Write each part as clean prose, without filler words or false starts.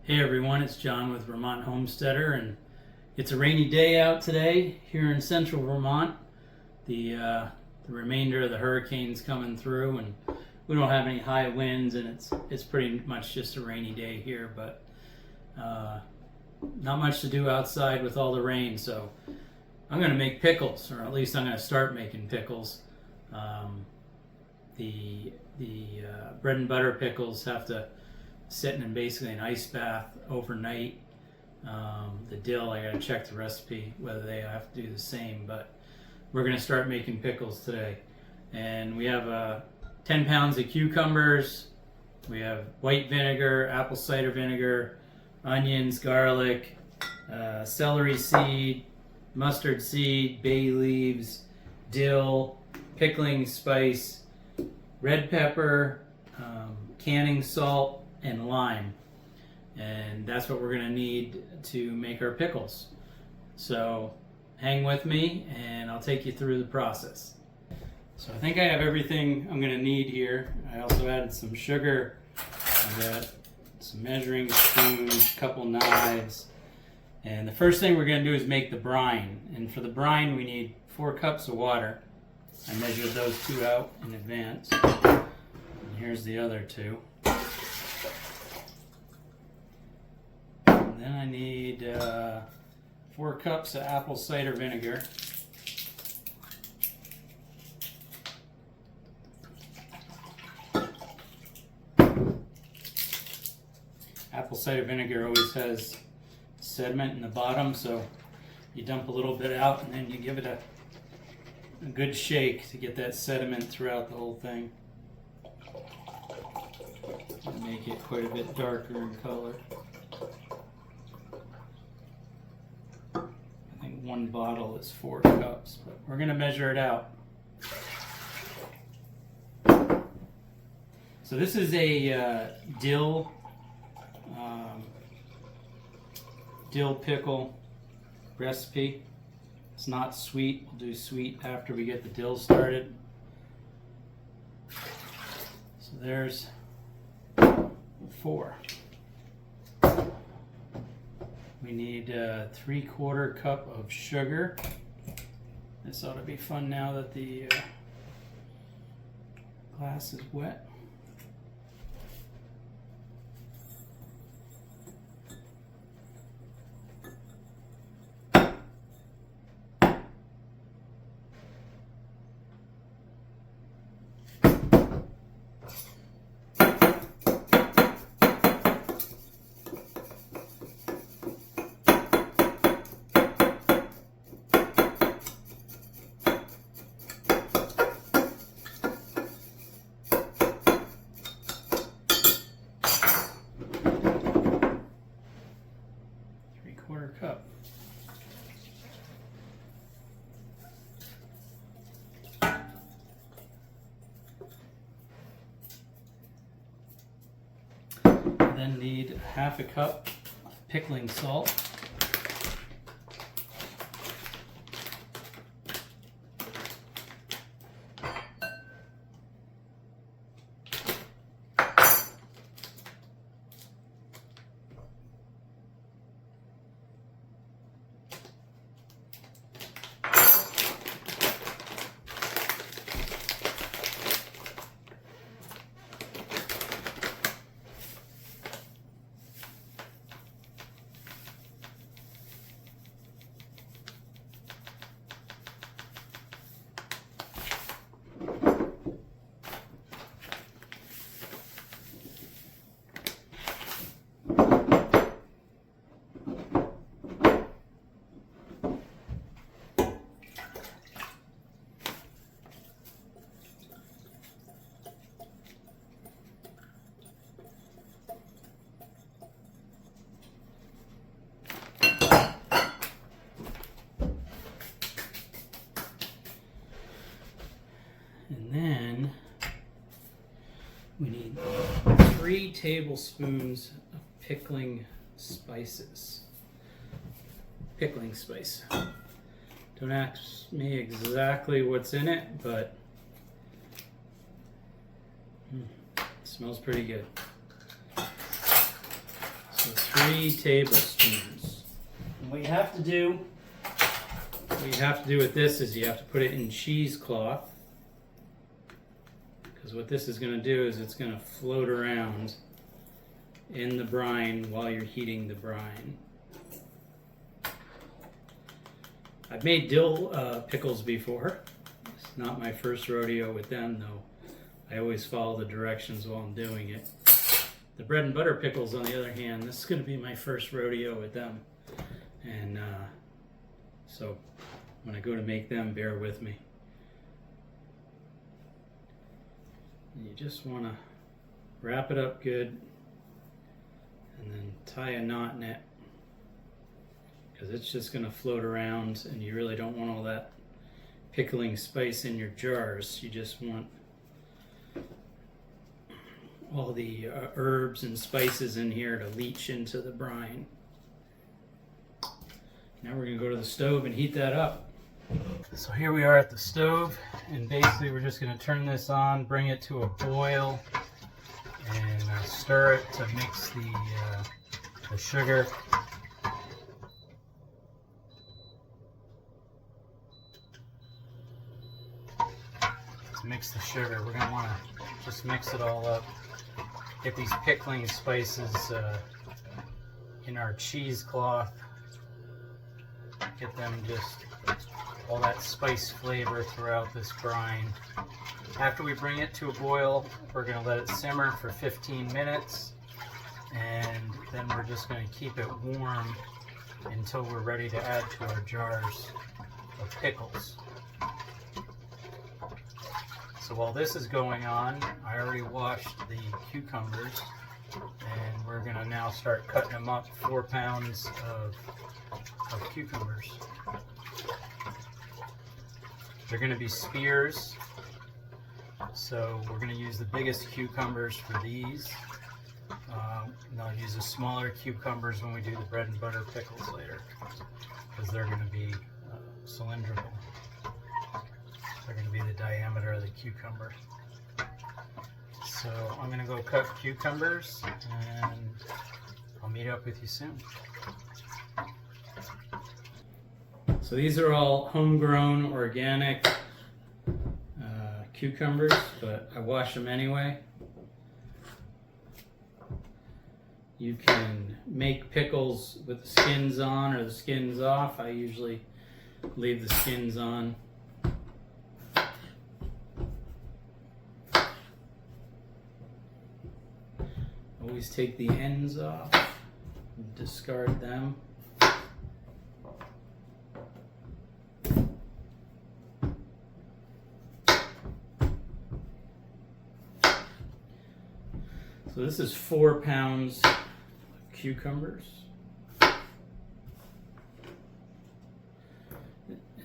Hey everyone, it's John with Vermont Homesteader, and it's a rainy day out today here in central Vermont. The remainder of the hurricane's coming through, and we don't have any high winds, and it's pretty much just a rainy day here, but not much to do outside with all the rain, so I'm going to make pickles, or at least I'm going to start making pickles. The bread and butter pickles have to sit in basically an ice bath overnight. The dill, I gotta check the recipe whether they have to do the same, but we're gonna start making pickles today. And we have 10 pounds of cucumbers, we have white vinegar, apple cider vinegar, onions, garlic, celery seed, mustard seed, bay leaves, dill, pickling spice, red pepper, canning salt, and lime. And that's what we're going to need to make our pickles. So hang with me and I'll take you through the process. So I think I have everything I'm going to need here. I also added some sugar. I've got some measuring spoons, a couple knives. And the first thing we're going to do is make the brine. And for the brine we need 4 cups of water. I measured those 2 out in advance. And here's the other 2. Then I need 4 cups of apple cider vinegar. Apple cider vinegar always has sediment in the bottom, so you dump a little bit out and then you give it a good shake to get that sediment throughout the whole thing. And make it quite a bit darker in color. One bottle is 4 cups, but we're going to measure it out. So this is a dill pickle recipe. It's not sweet. We'll do sweet after we get the dill started. So there's 4. We need 3/4 cup of sugar. This ought to be fun now that the glass is wet. Cup. Then need 1/2 cup of pickling salt. And then we need 3 tablespoons of pickling spices. Pickling spice. Don't ask me exactly what's in it, but it smells pretty good. So 3 tablespoons. And what you have to do with this is you have to put it in cheesecloth, because what this is going to do is it's going to float around in the brine while you're heating the brine. I've made dill pickles before. It's not my first rodeo with them, though. I always follow the directions while I'm doing it. The bread and butter pickles, on the other hand, this is going to be my first rodeo with them. And so when I go to make them, bear with me. You just want to wrap it up good and then tie a knot in it, because it's just going to float around, and you really don't want all that pickling spice in your jars. You just want all the herbs and spices in here to leach into the brine. Now we're going to go to the stove and heat that up. So here we are at the stove, and basically we're just going to turn this on, bring it to a boil, and stir it to mix the sugar. To mix the sugar, we're going to want to just mix it all up. Get these pickling spices in our cheesecloth. Get them just all that spice flavor throughout this brine. After we bring it to a boil, we're going to let it simmer for 15 minutes, and then we're just going to keep it warm until we're ready to add to our jars of pickles. So while this is going on, I already washed the cucumbers, and we're going to now start cutting them up. 4 pounds of cucumbers. They're going to be spears, so we're going to use the biggest cucumbers for these. And I'll use the smaller cucumbers when we do the bread and butter pickles later, because they're going to be cylindrical. They're going to be the diameter of the cucumber. So I'm going to go cut cucumbers, and I'll meet up with you soon. So these are all homegrown, organic cucumbers, but I wash them anyway. You can make pickles with the skins on or the skins off. I usually leave the skins on. Always take the ends off and discard them. So this is 4 pounds of cucumbers. And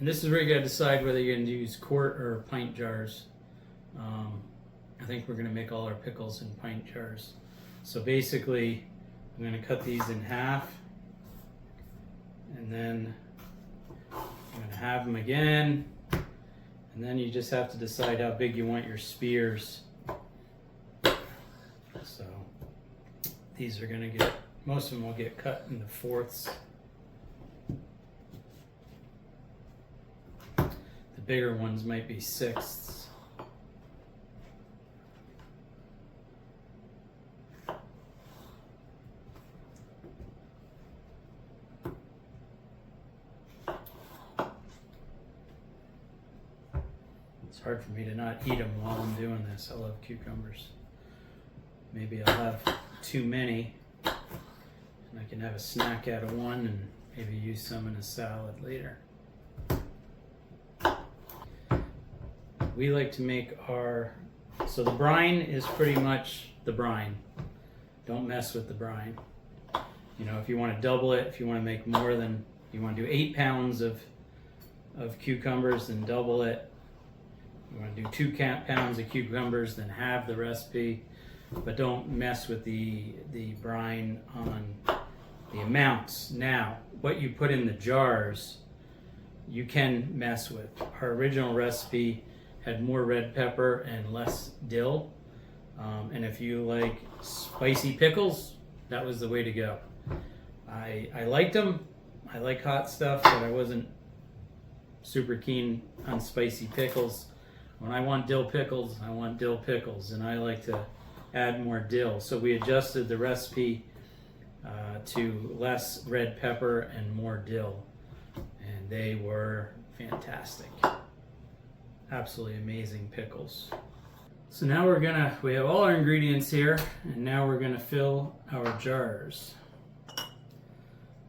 this is where you got to decide whether you're going to use quart or pint jars. I think we're going to make all our pickles in pint jars. So basically, I'm going to cut these in half, and then I'm going to have them again, and then you just have to decide how big you want your spears. So these are going to get, most of them will get cut into fourths. The bigger ones might be sixths. It's hard for me to not eat them while I'm doing this. I love cucumbers. Maybe I'll have too many, and I can have a snack out of one and maybe use some in a salad later. We like to make our, so the brine is pretty much the brine. Don't mess with the brine. You know, if you want to double it, if you want to make more than, you want to do 8 pounds of cucumbers, then double it. You want to do 2 pounds of cucumbers, then halve the recipe. But don't mess with the brine on the amounts. Now, what you put in the jars, you can mess with. Our original recipe had more red pepper and less dill. And if you like spicy pickles, that was the way to go. I liked them. I like hot stuff, but I wasn't super keen on spicy pickles. When I want dill pickles, I want dill pickles, and I like to add more dill. So we adjusted the recipe to less red pepper and more dill, and they were fantastic. Absolutely amazing pickles. So now we have all our ingredients here, and now we're gonna fill our jars.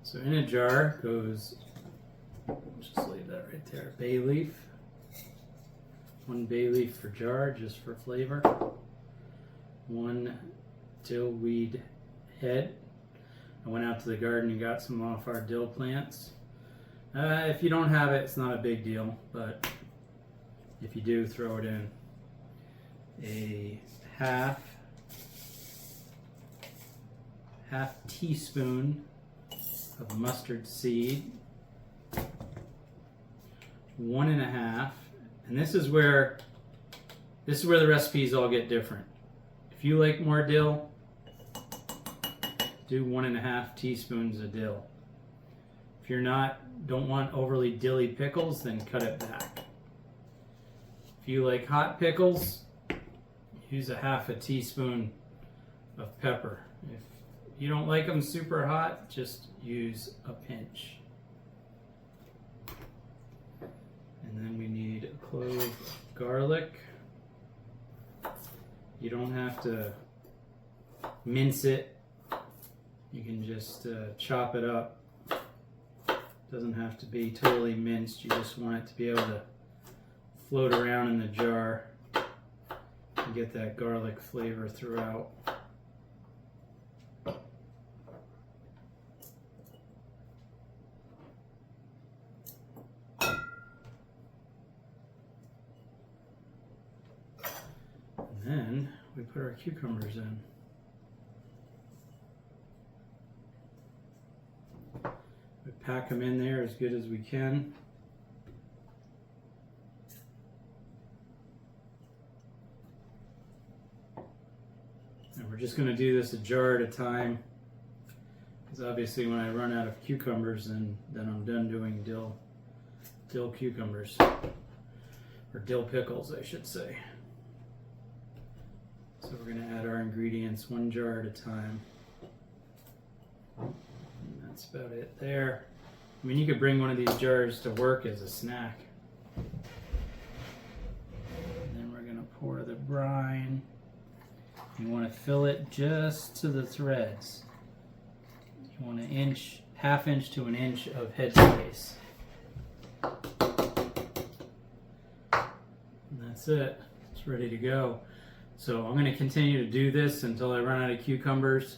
So in a jar goes, just leave that right there, bay leaf. 1 bay leaf per jar, just for flavor. 1 dill weed head. I went out to the garden and got some off our dill plants. If you don't have it, it's not a big deal, but if you do, throw it in. A half teaspoon of mustard seed. 1 1/2, and this is where the recipes all get different. If you like more dill, do 1 1/2 teaspoons of dill. If you're don't want overly dilly pickles, then cut it back. If you like hot pickles, use a 1/2 teaspoon of pepper. If you don't like them super hot, just use a pinch. And then we need a clove of garlic. You don't have to mince it. You can just chop it up. Doesn't have to be totally minced. You just want it to be able to float around in the jar and get that garlic flavor throughout. And then we put our cucumbers in. We pack them in there as good as we can. And we're just going to do this a jar at a time, because obviously when I run out of cucumbers, then I'm done doing dill cucumbers, or dill pickles, I should say. So we're going to add our ingredients 1 jar at a time. And that's about it there. I mean, you could bring one of these jars to work as a snack. And then we're going to pour the brine. You want to fill it just to the threads. You want an inch, 1/2 inch to 1 inch of head space. And that's it. It's ready to go. So I'm going to continue to do this until I run out of cucumbers,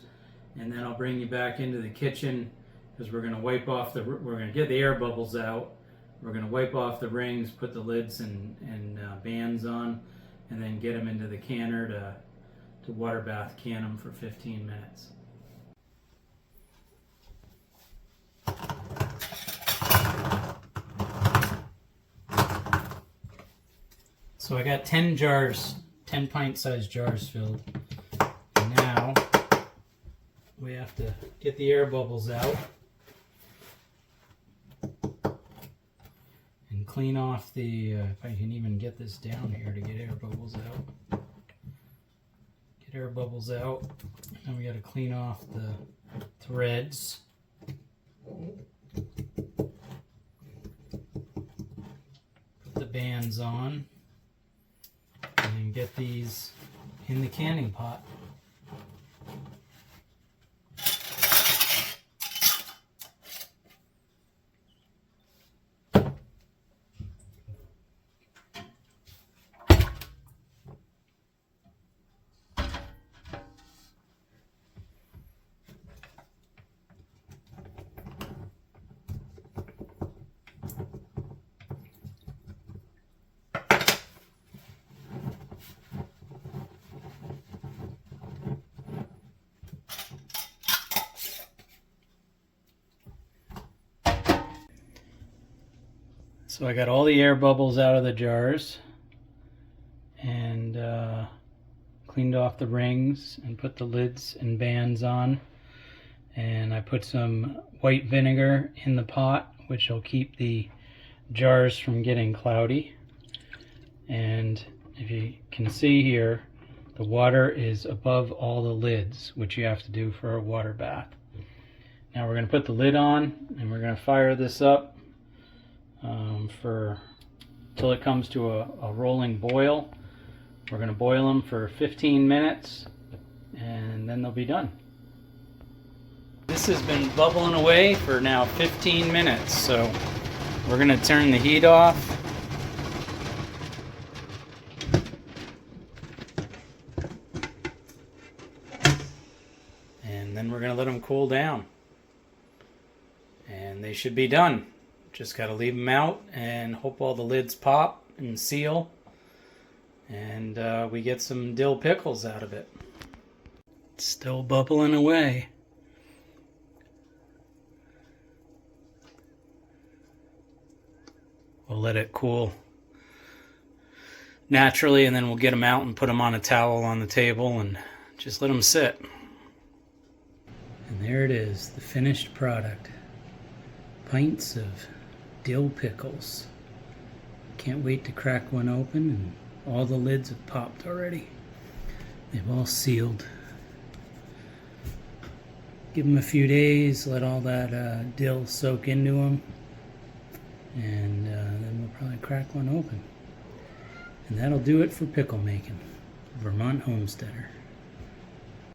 and then I'll bring you back into the kitchen, because we're going to we're going to get the air bubbles out. We're going to wipe off the rings, put the lids and bands on, and then get them into the canner to water bath can them for 15 minutes. So I got 10 jars, 10 pint sized jars filled. And now we have to get the air bubbles out and clean off the, if I can even get this down here to get air bubbles out. Get air bubbles out, and we got to clean off the threads. Put the bands on, and then get these in the canning pot. So I got all the air bubbles out of the jars and cleaned off the rings and put the lids and bands on. And I put some white vinegar in the pot, which will keep the jars from getting cloudy. And if you can see here, the water is above all the lids, which you have to do for a water bath. Now we're going to put the lid on and we're going to fire this up till it comes to a rolling boil. We're going to boil them for 15 minutes and then they'll be done. This has been bubbling away for now 15 minutes, so we're going to turn the heat off. And then we're going to let them cool down. And they should be done. Just got to leave them out and hope all the lids pop and seal. And we get some dill pickles out of it. It's still bubbling away. We'll let it cool naturally, and then we'll get them out and put them on a towel on the table and just let them sit. And there it is, the finished product. Pints of dill pickles. Can't wait to crack one open, and all the lids have popped already. They've all sealed. Give them a few days, let all that dill soak into them. And then we'll probably crack one open. And that'll do it for pickle making. Vermont Homesteader.